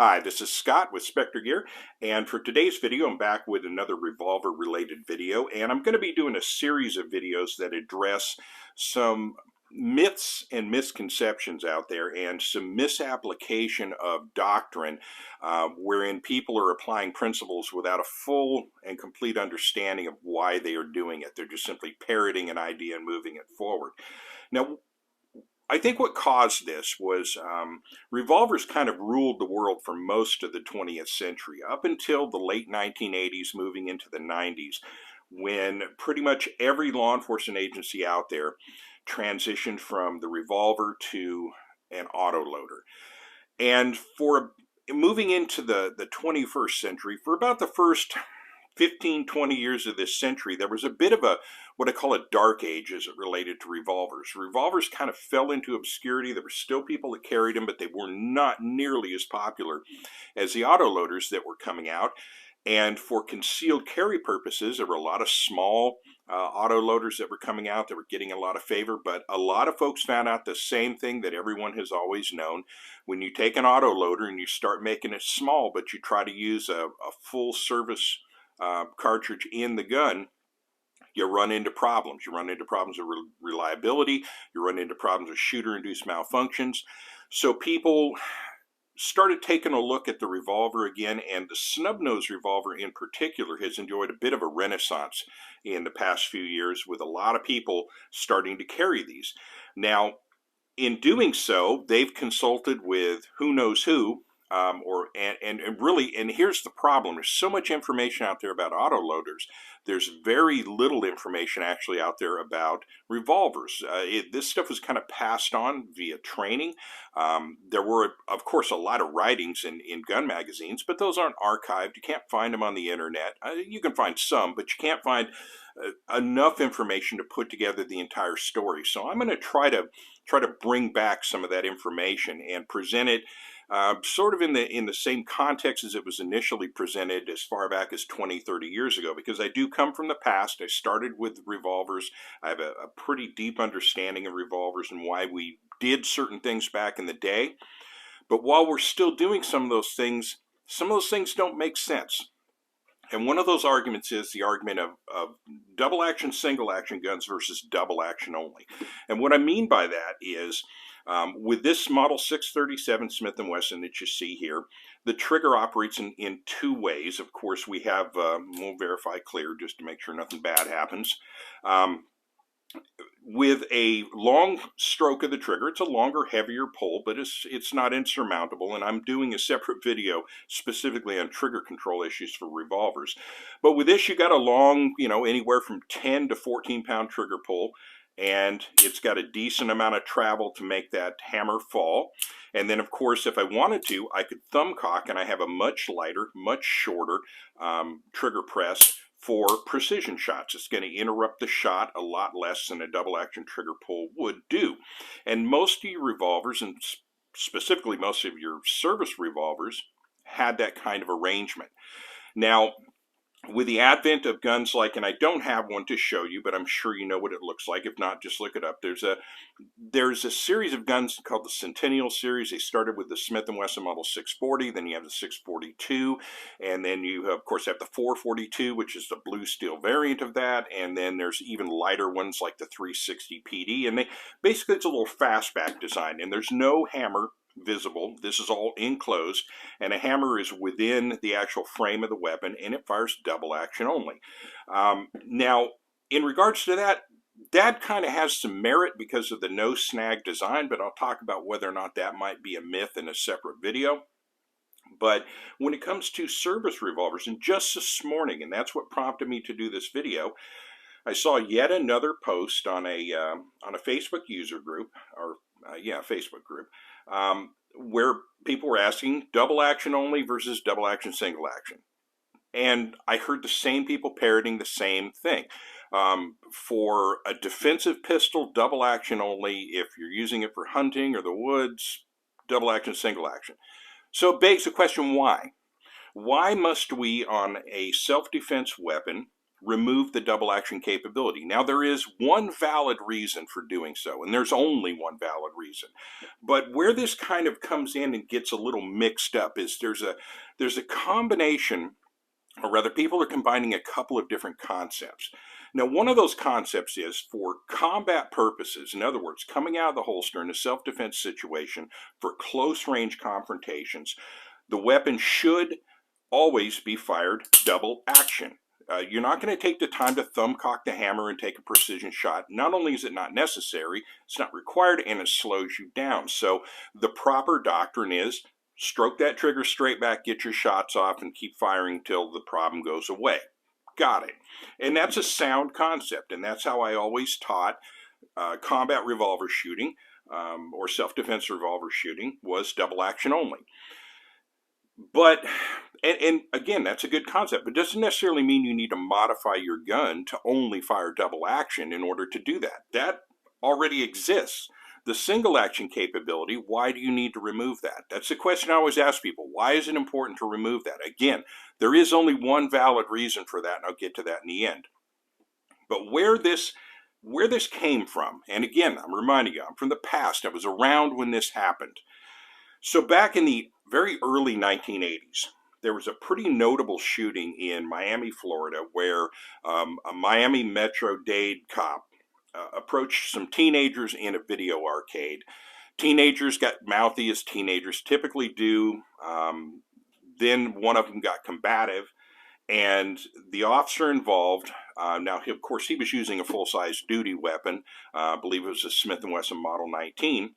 Hi, this is Scott with Spectre Gear, and for today's video, I'm back with another revolver related video, and I'm going to be doing a series of videos that address some myths and misconceptions out there and some misapplication of doctrine wherein people are applying principles without a full and complete understanding of why they are doing it. They're just simply parroting an idea and moving it forward. Now, I think what caused this was revolvers kind of ruled the world for most of the 20th century, up until the late 1980s, moving into the 90s, when pretty much every law enforcement agency out there transitioned from the revolver to an autoloader. And for moving into the 21st century, for about the first 15, 20 years of this century, there was a bit of a what I call a dark age as it related to revolvers. Revolvers kind of fell into obscurity. There were still people that carried them, but they were not nearly as popular as the autoloaders that were coming out. And for concealed carry purposes, there were a lot of small autoloaders that were coming out that were getting a lot of favor. But a lot of folks found out the same thing that everyone has always known. When you take an autoloader and you start making it small, but you try to use a full service cartridge in the gun, you run into problems. You run into problems with reliability. You run into problems with shooter-induced malfunctions. So people started taking a look at the revolver again, and the snub-nose revolver in particular has enjoyed a bit of a renaissance in the past few years, with a lot of people starting to carry these. Now, in doing so, they've consulted with who knows who, and really, and here's the problem: there's so much information out there about autoloaders. There's very little information actually out there about revolvers. This stuff was kind of passed on via training. There were, of course, a lot of writings in gun magazines, but those aren't archived. You can't find them on the internet. You can find some, but you can't find enough information to put together the entire story. So I'm going to try to bring back some of that information and present it sort of in the same context as it was initially presented as far back as 20, 30 years ago, because I do come from the past. I started with revolvers. I have a pretty deep understanding of revolvers and why we did certain things back in the day. But while we're still doing some of those things don't make sense. And one of those arguments is the argument of double action, single action guns versus double action only. And what I mean by that is, with this Model 637 Smith & Wesson that you see here, the trigger operates in two ways. Of course, we have, we'll verify clear just to make sure nothing bad happens. With a long stroke of the trigger, it's a longer, heavier pull, but it's not insurmountable, and I'm doing a separate video specifically on trigger control issues for revolvers. But with this, you got a long, anywhere from 10 to 14 pound trigger pull, and it's got a decent amount of travel to make that hammer fall. And then, of course, if I wanted to, I could thumb cock, and I have a much lighter, much shorter trigger press for precision shots. It's going to interrupt the shot a lot less than a double action trigger pull would do. And most of your revolvers, and specifically most of your service revolvers, had that kind of arrangement. Now, with the advent of guns like, and I don't have one to show you, but I'm sure you know what it looks like. If not, just look it up. There's a series of guns called the Centennial series. They started with the Smith & Wesson Model 640, then you have the 642, and then you, of course, have the 442, which is the blue steel variant of that, and then there's even lighter ones like the 360 PD, and basically it's a little fastback design, and there's no hammer visible. This is all enclosed, and a hammer is within the actual frame of the weapon, and it fires double action only. Now, in regards to that kind of has some merit because of the no snag design, but I'll talk about whether or not that might be a myth in a separate video. But when it comes to service revolvers, and just this morning, and that's what prompted me to do this video, I saw yet another post on a Facebook user group, or Facebook group, where people were asking double action only versus double action single action. And I heard the same people parroting the same thing. For a defensive pistol, double action only. If you're using it for hunting or the woods, double action, single action. So it begs the question, why? Why must we, on a self-defense weapon, remove the double action capability. Now, there is one valid reason for doing so, and there's only one valid reason. But where this kind of comes in and gets a little mixed up is there's a combination, or rather people are combining a couple of different concepts. Now, one of those concepts is for combat purposes. In other words, coming out of the holster in a self-defense situation for close range confrontations, the weapon should always be fired double action. You're not going to take the time to thumb cock the hammer and take a precision shot. Not only is it not necessary, it's not required, and it slows you down. So the proper doctrine is stroke that trigger straight back, get your shots off, and keep firing till the problem goes away. Got it. And that's a sound concept, and that's how I always taught combat revolver shooting or self-defense revolver shooting was double action only. But, and again, that's a good concept, but it doesn't necessarily mean you need to modify your gun to only fire double action in order to do that. That already exists. The single action capability, why do you need to remove that? That's the question I always ask people. Why is it important to remove that? Again, there is only one valid reason for that, and I'll get to that in the end. But where this came from, and again, I'm reminding you, I'm from the past. I was around when this happened. So back in the very early 1980s, there was a pretty notable shooting in Miami, Florida, where a Miami Metro-Dade cop approached some teenagers in a video arcade. Teenagers got mouthy, as teenagers typically do. Then one of them got combative, and the officer involved, now of course he was using a full-size duty weapon, I believe it was a Smith & Wesson Model 19,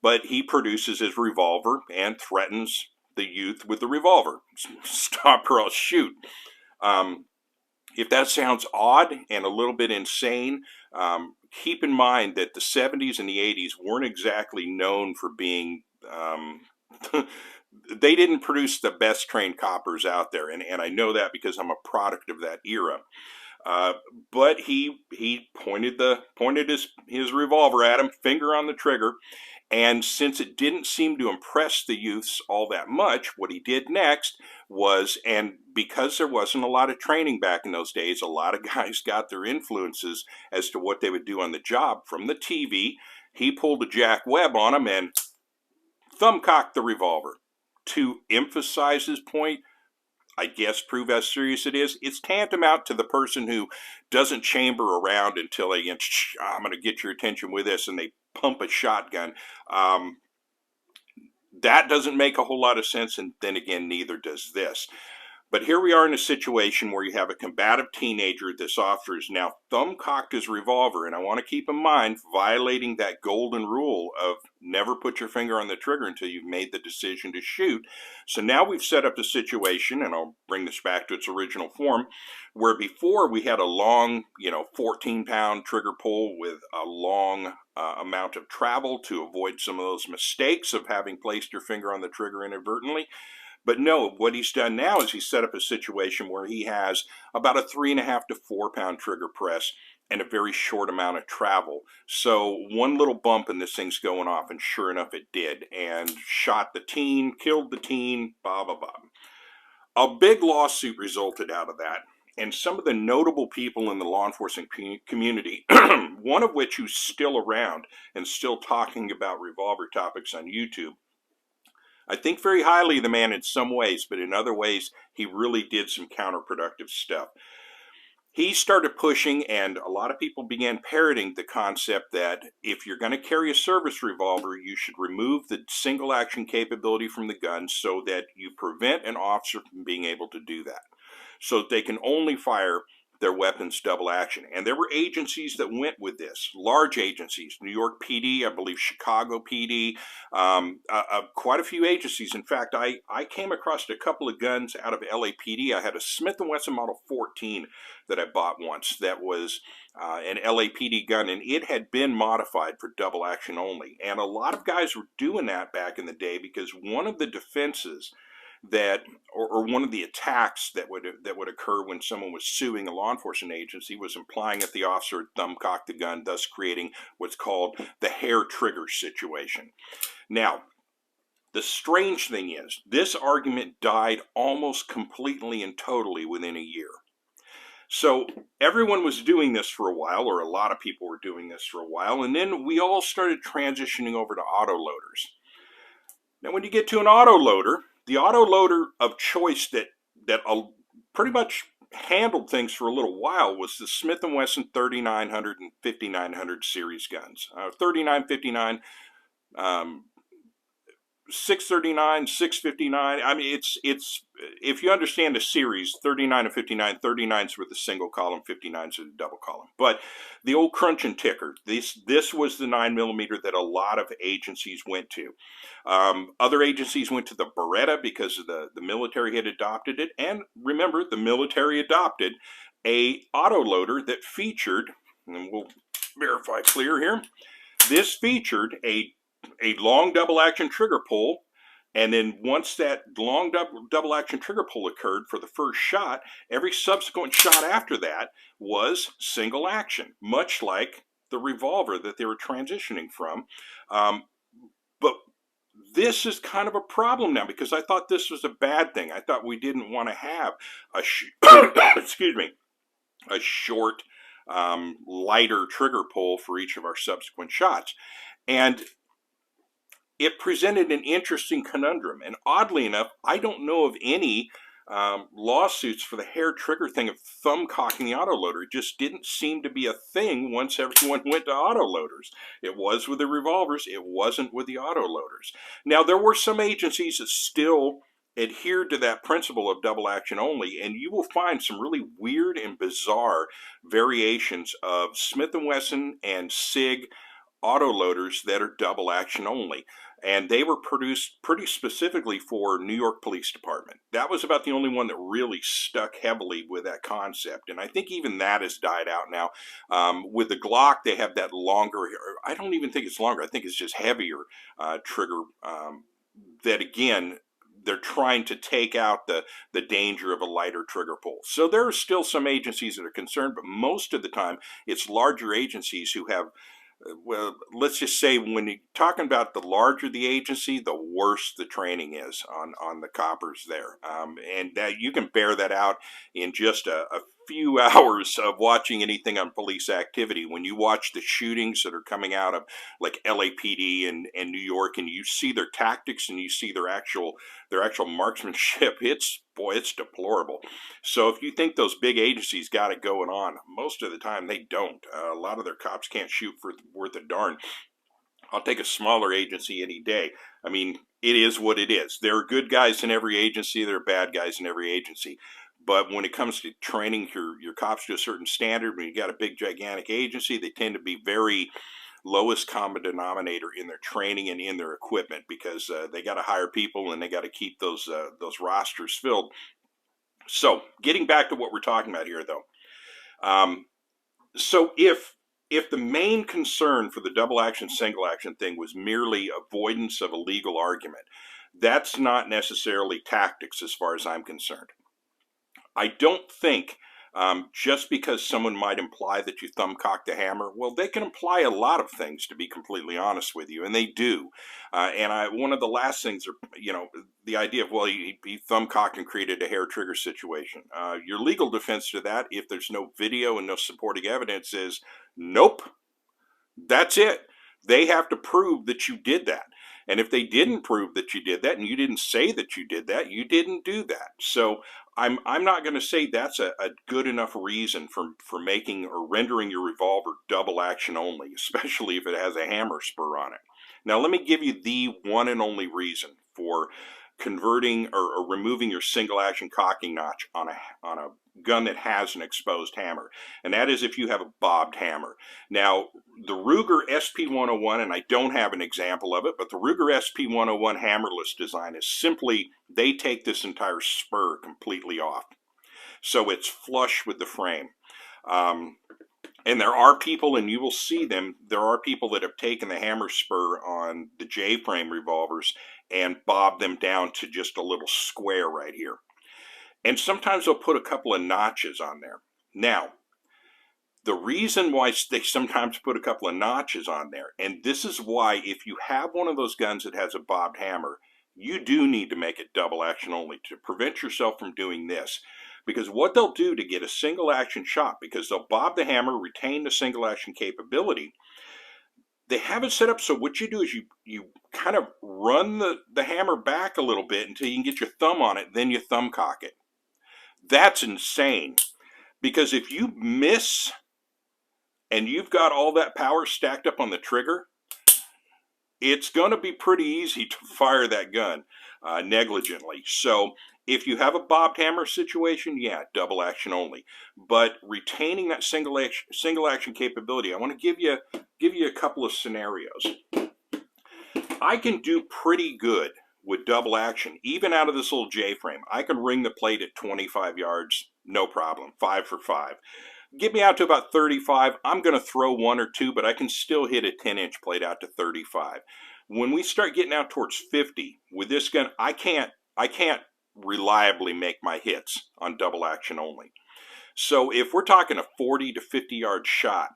but he produces his revolver and threatens the youth with the revolver. Stop or I'll shoot. If that sounds odd and a little bit insane, keep in mind that the 70s and the 80s weren't exactly known for being, they didn't produce the best trained coppers out there. And I know that because I'm a product of that era. But he pointed his revolver at him, finger on the trigger. And since it didn't seem to impress the youths all that much, what he did next was, and because there wasn't a lot of training back in those days, a lot of guys got their influences as to what they would do on the job from the TV. He pulled a Jack Webb on him and thumbcocked the revolver. To emphasize his point, I guess prove how serious it is, it's tantamount to the person who doesn't chamber around until they get, I'm going to get your attention with this, and they pump a shotgun. That doesn't make a whole lot of sense, and then again, neither does this. But here we are in a situation where you have a combative teenager. This officer is now thumb-cocked his revolver, and I want to keep in mind violating that golden rule of never put your finger on the trigger until you've made the decision to shoot. So now we've set up the situation, and I'll bring this back to its original form, where before we had a long, 14-pound trigger pull with a long amount of travel to avoid some of those mistakes of having placed your finger on the trigger inadvertently. But no, what he's done now is he's set up a situation where he has about a 3.5 to 4 pound trigger press and a very short amount of travel. So one little bump and this thing's going off, and sure enough it did, and shot the teen, killed the teen, blah, blah, blah. A big lawsuit resulted out of that, and some of the notable people in the law enforcement community, one of which who's still around and still talking about revolver topics on YouTube, I think very highly of the man in some ways, but in other ways, he really did some counterproductive stuff. He started pushing, and a lot of people began parroting the concept that if you're going to carry a service revolver, you should remove the single action capability from the gun so that you prevent an officer from being able to do that. So that they can only fire their weapons double action. And there were agencies that went with this, large agencies, New York PD, I believe Chicago PD, quite a few agencies. In fact, I came across a couple of guns out of LAPD. I had a Smith & Wesson Model 14 that I bought once that was an LAPD gun, and it had been modified for double action only. And a lot of guys were doing that back in the day because one of the defenses that, or one of the attacks that would occur when someone was suing a law enforcement agency was implying that the officer had thumbcocked the gun, thus creating what's called the hair trigger situation. Now, the strange thing is, this argument died almost completely and totally within a year. So everyone was doing this for a while, or a lot of people were doing this for a while, and then we all started transitioning over to autoloaders. Now, when you get to an autoloader, the autoloader of choice that pretty much handled things for a little while was the Smith & Wesson 3900 and 5900 series guns. 3959, 639, 659. I mean, it's if you understand the series, 39 and 59, 39s with a single column, 59s with a double column. But the old crunch and ticker, this was the 9mm that a lot of agencies went to. Other agencies went to the Beretta because of the military had adopted it. And remember, the military adopted a autoloader that featured, and we'll verify clear here, this featured a long double action trigger pull, and then once that long double action trigger pull occurred for the first shot, every subsequent shot after that was single action, much like the revolver that they were transitioning from. But this is kind of a problem now, because I thought this was a bad thing. I thought we didn't want to have a excuse me, a short, lighter trigger pull for each of our subsequent shots. And it presented an interesting conundrum. And oddly enough, I don't know of any lawsuits for the hair trigger thing of thumb cocking the autoloader. It just didn't seem to be a thing once everyone went to autoloaders. It was with the revolvers. It wasn't with the autoloaders. Now, there were some agencies that still adhered to that principle of double action only, and you will find some really weird and bizarre variations of Smith & Wesson and SIG autoloaders that are double action only. And they were produced pretty specifically for New York Police Department. That was about the only one that really stuck heavily with that concept. And I think even that has died out now. With the Glock, they have that longer, I don't even think it's longer, I think it's just heavier trigger that, again, they're trying to take out the danger of a lighter trigger pull. So there are still some agencies that are concerned, but most of the time it's larger agencies who have, well, let's just say when you're talking about the larger the agency, the worse the training is on the coppers there. And that you can bear that out in just a few hours of watching anything on police activity. When you watch the shootings that are coming out of like LAPD and New York, and you see their tactics and you see their actual marksmanship, it's deplorable. So if you think those big agencies got it going on, most of the time they don't. A lot of their cops can't shoot for worth a darn. I'll take a smaller agency any day. I mean, it is what it is. There are good guys in every agency. There are bad guys in every agency. But when it comes to training your cops to a certain standard, when you got a big, gigantic agency, they tend to be very lowest common denominator in their training and in their equipment, because they got to hire people and they got to keep those rosters filled. So getting back to what we're talking about here, though. So if the main concern for the double action, single action thing was merely avoidance of a legal argument, that's not necessarily tactics as far as I'm concerned. I don't think just because someone might imply that you thumb cock the hammer, well, they can imply a lot of things, to be completely honest with you, and they do. One of the last things are, the idea of, well, he thumb cocked and created a hair trigger situation. Your legal defense to that, if there's no video and no supporting evidence, is nope, that's it. They have to prove that you did that. And if they didn't prove that you did that, and you didn't say that you did that, you didn't do that. So I'm not going to say that's a good enough reason for making or rendering your revolver double action only, especially if it has a hammer spur on it. Now, let me give you the one and only reason for converting or removing your single action cocking notch on a gun that has an exposed hammer, and that is if you have a bobbed hammer. Now, the Ruger SP101, and I don't have an example of it, but the Ruger SP101 hammerless design is simply, they take this entire spur completely off, so it's flush with the frame. And there are people, and you will see them, there are people that have taken the hammer spur on the J-frame revolvers and bobbed them down to just a little square right here. And sometimes they'll put a couple of notches on there. Now, the reason why they sometimes put a couple of notches on there, and this is why if you have one of those guns that has a bobbed hammer, you do need to make it double action only to prevent yourself from doing this. because what they'll do to get a single action shot, because they'll bob the hammer, retain the single action capability, they have it set up so what you do is you kind of run the hammer back a little bit until you can get your thumb on it, then you thumb cock it. That's insane, because if you miss and you've got all that power stacked up on the trigger, it's going to be pretty easy to fire that gun negligently. So if you have a bobbed hammer situation, yeah, double action only. But retaining that single action capability, I want to give you a couple of scenarios. I can do pretty good with double action, even out of this little J-frame. I can ring the plate at 25 yards, no problem, 5 for 5. Get me out to about 35, I'm going to throw 1 or 2, but I can still hit a 10-inch plate out to 35. When we start getting out towards 50, with this gun, I can't reliably make my hits on double action only. So if we're talking a 40 to 50 yard shot,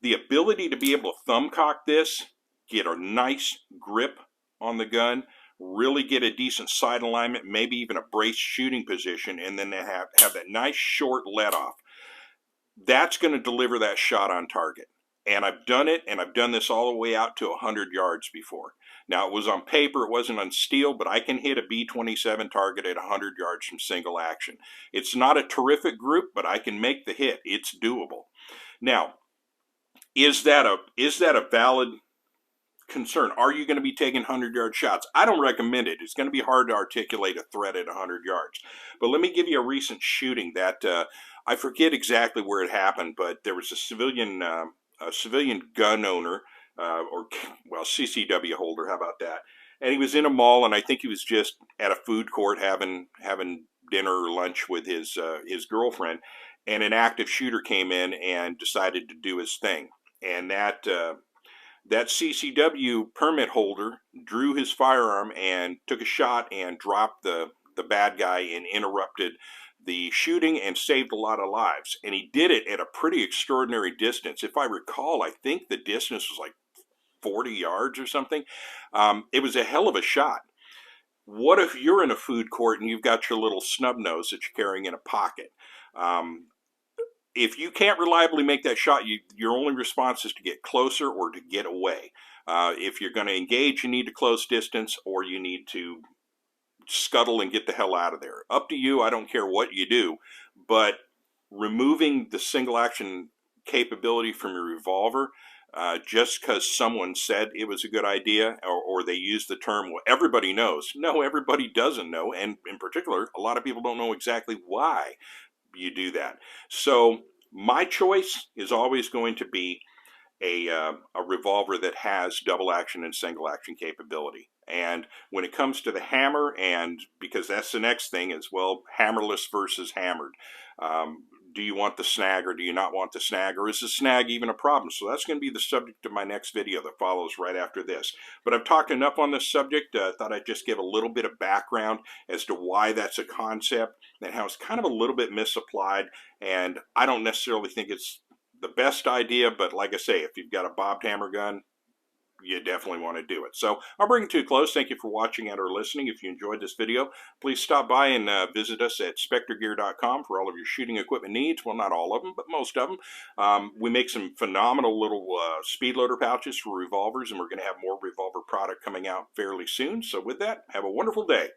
the ability to be able to thumb cock this, get a nice grip on the gun, really get a decent sight alignment, maybe even a brace shooting position, and then they have that nice short let off. That's going to deliver that shot on target. And I've done it, and I've done this all the way out to 100 yards before. Now, it was on paper, it wasn't on steel, but I can hit a B-27 target at 100 yards from single action. It's not a terrific group, but I can make the hit. It's doable. Now, is that a valid concern? Are you going to be taking 100-yard shots? I don't recommend it. It's going to be hard to articulate a threat at 100 yards. But let me give you a recent shooting that I forget exactly where it happened, but there was a civilian gun owner, well, CCW holder, how about that? And he was in a mall, and I think he was just at a food court having dinner or lunch with his girlfriend, and an active shooter came in and decided to do his thing. And that CCW permit holder drew his firearm and took a shot and dropped the bad guy and interrupted the shooting and saved a lot of lives. And he did it at a pretty extraordinary distance. If I recall, I think the distance was like 40 yards or something. It was a hell of a shot. What if you're in a food court and you've got your little snub nose that you're carrying in a pocket? If you can't reliably make that shot, your only response is to get closer or to get away. If you're going to engage, you need a close distance, or you need to scuttle and get the hell out of there. Up to you. I don't care what you do, but removing the single action capability from your revolver just because someone said it was a good idea, or they used the term, well, everybody knows. No, everybody doesn't know, and in particular, a lot of people don't know exactly why you do that. So my choice is always going to be a revolver that has double action and single action capability. And when it comes to the hammer, and because that's the next thing as well, hammerless versus hammered. Do you want the snag or do you not want the snag, or is the snag even a problem? So that's going to be the subject of my next video that follows right after this. But I've talked enough on this subject. Thought I'd just give a little bit of background as to why that's a concept and how it's kind of a little bit misapplied. And I don't necessarily think it's the best idea, but like I say, if you've got a bobbed hammer gun, you definitely want to do it. So I'll bring it to a close. Thank you for watching and or listening. If you enjoyed this video, please stop by and visit us at spectregear.com for all of your shooting equipment needs. Well, not all of them, but most of them. We make some phenomenal little speed loader pouches for revolvers, and we're going to have more revolver product coming out fairly soon. So with that, have a wonderful day.